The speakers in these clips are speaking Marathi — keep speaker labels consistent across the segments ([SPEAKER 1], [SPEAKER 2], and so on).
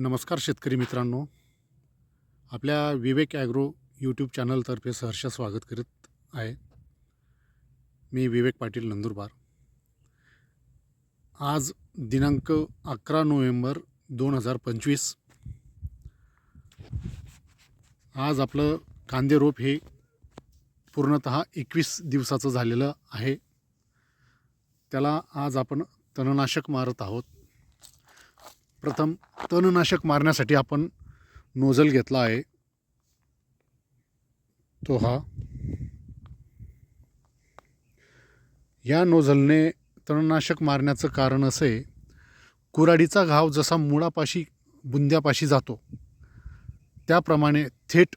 [SPEAKER 1] नमस्कार शेतकरी मित्रांनो, आपल्या विवेक ॲग्रो यूट्यूब चॅनलतर्फे सहर्ष स्वागत करीत आहे. मी विवेक पाटील नंदुरबार. आज दिनांक 11 नोव्हेंबर 2025. आज आपलं कांदे रोप हे पूर्णतः 21 दिवसाचं झालेलं आहे. त्याला आज आपण तणनाशक मारत आहोत. प्रथम तणनाशक मारण्यासाठी आपण नोझल घेतला आहे, तो हा. या नोझलने तणनाशक मारण्याचं कारण असं आहे, कुऱ्हाडीचा घाव जसा मुळापाशी बुंद्यापाशी जातो त्याप्रमाणे थेट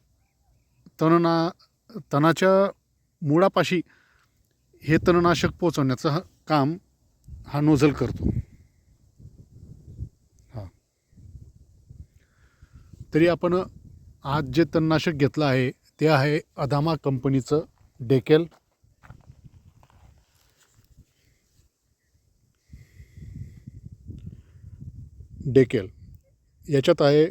[SPEAKER 1] तणाच्या मुळापाशी हे तणनाशक पोचवण्याचं काम हा नोझल करतो. तरी आपण आज जे तणनाशक घेतलं आहे ते आहे अधामा कंपनीचं डेकेल. याच्यात आहे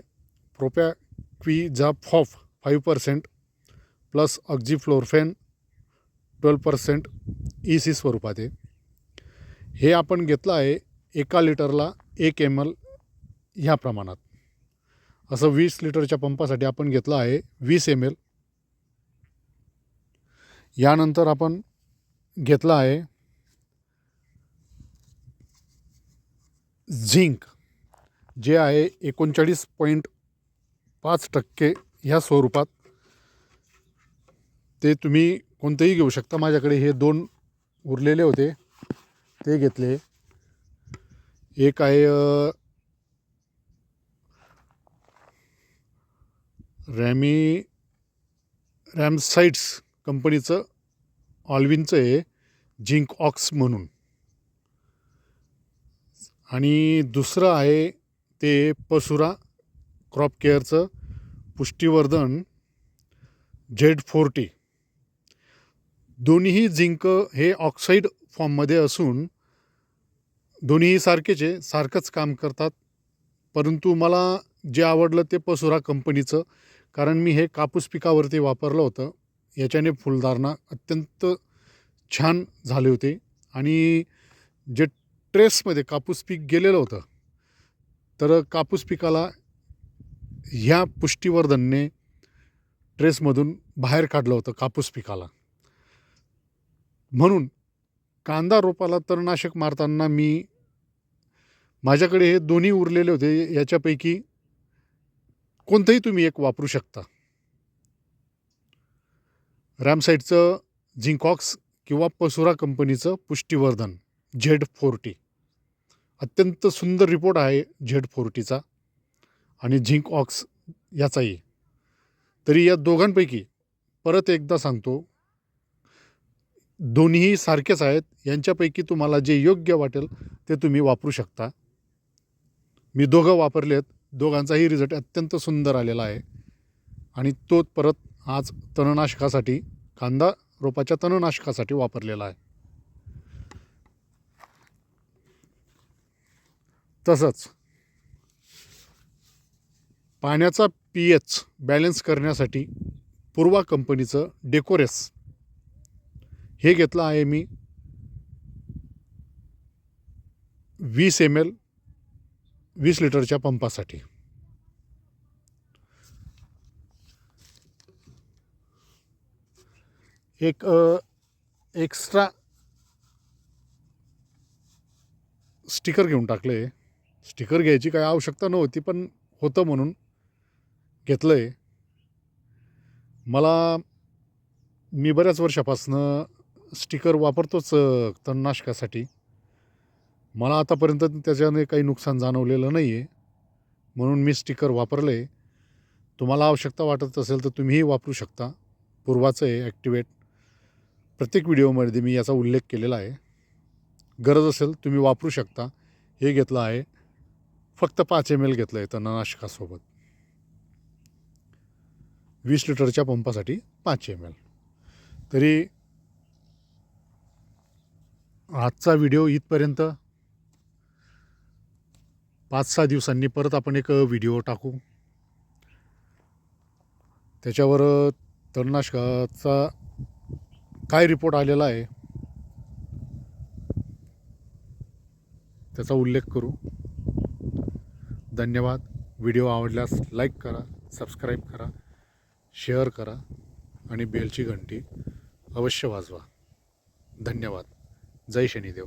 [SPEAKER 1] प्रोपॅक्विझाफॉफ 5% प्लस ऑक्झिफ्लोरफेन 12% EC स्वरूपात आहे. हे आपण घेतलं आहे 1 लिटरला 1 ml ह्या प्रमाणात. असं 20 लिटरच्या पंपासाठी आपण घेतलं आहे 20 ml. यानंतर आपण घेतला आहे झिंक, जे आहे 39.5% ह्या स्वरूपात. ते तुम्ही कोणतेही घेऊ शकता. माझ्याकडे हे 2 उरलेले होते ते घेतले. एक आहे रॅमसाइट्स कंपनीचं ऑल्विनचं आहे झिंक ऑक्स म्हणून. आणि दुसरं आहे ते पसुरा क्रॉप केअरचं पुष्टीवर्धन Z40. दोन्हीही झिंक हे ऑक्साईड फॉर्ममध्ये असून दोन्हीही सारखंच काम करतात. परंतु मला जे आवडलं ते पसुरा कंपनीचं, कारण मी हे कापूस पिकावरती वापरलं होतं. याच्याने फुलधारणा अत्यंत छान झाले होते. आणि जे ट्रेसमध्ये कापूस पीक गेलेलं होतं, तर कापूस पिकाला ह्या पुष्टीवर्धनने ट्रेसमधून बाहेर काढलं होतं कापूस पिकाला. म्हणून कांदा रोपाला तणनाशक मारताना माझ्याकडे हे दोन्ही उरलेले होते. याच्यापैकी कोणतंही तुम्ही एक वापरू शकता. रॅमसाइटचं झिंकॉक्स किंवा पसुरा कंपनीचं पुष्टीवर्धन Z40. अत्यंत सुंदर रिपोर्ट आहे Z40चा आणि झिंकऑक्स याचाही. तरी या दोघांपैकी परत एकदा सांगतो, दोन्हीही सारखेच आहेत. यांच्यापैकी तुम्हाला जे योग्य वाटेल ते तुम्ही वापरू शकता. मी दोघं वापरलेत. दोघांचाही रिझल्ट अत्यंत सुंदर आलेला आहे. आणि तो परत आज तणनाशकासाठी, कांदा रोपाच्या तणनाशकासाठी वापरलेला आहे. तसंच पाण्याचा pH बॅलन्स करण्यासाठी पूर्वा कंपनीचं डेकोरेस हे घेतलं आहे मी 20 ml 20 लिटरच्या पंपासाठी. एक एक्स्ट्रा स्टिकर घेऊन टाकले. स्टिकर घ्यायची काय आवश्यकता नव्हती, पण होतं म्हणून घेतलं आहे. मी बऱ्याच वर्षापासनं स्टिकर वापरतोच तणनाशकासाठी. मला आतापर्यंत त्याच्याने काही नुकसान जाणवलेलं नाही आहे, म्हणून मी स्टिकर वापरलं आहे. तुम्हाला आवश्यकता वाटत असेल तर तुम्हीही वापरू शकता. पूर्वाचं आहे ॲक्टिवेट. प्रत्येक व्हिडिओमध्ये मी याचा उल्लेख केलेला आहे. गरज असेल तुम्ही वापरू शकता. हे घेतलं आहे फक्त 5 ml घेतलं आहे तणनाशकासोबत. 20 लिटरच्या पंपासाठी 5 ml. तरी आजचा व्हिडिओ इथपर्यंत. 5-6 दिवसांनी परत आपण एक व्हिडिओ टाकू. त्याच्यावर तणनाशकाचा काय रिपोर्ट आलेला आहे त्याचा उल्लेख करू. धन्यवाद. व्हिडिओ आवडल्यास लाईक करा, सबस्क्राईब करा, शेअर करा आणि बेलची घंटी अवश्य वाजवा. धन्यवाद. जय शनिदेव.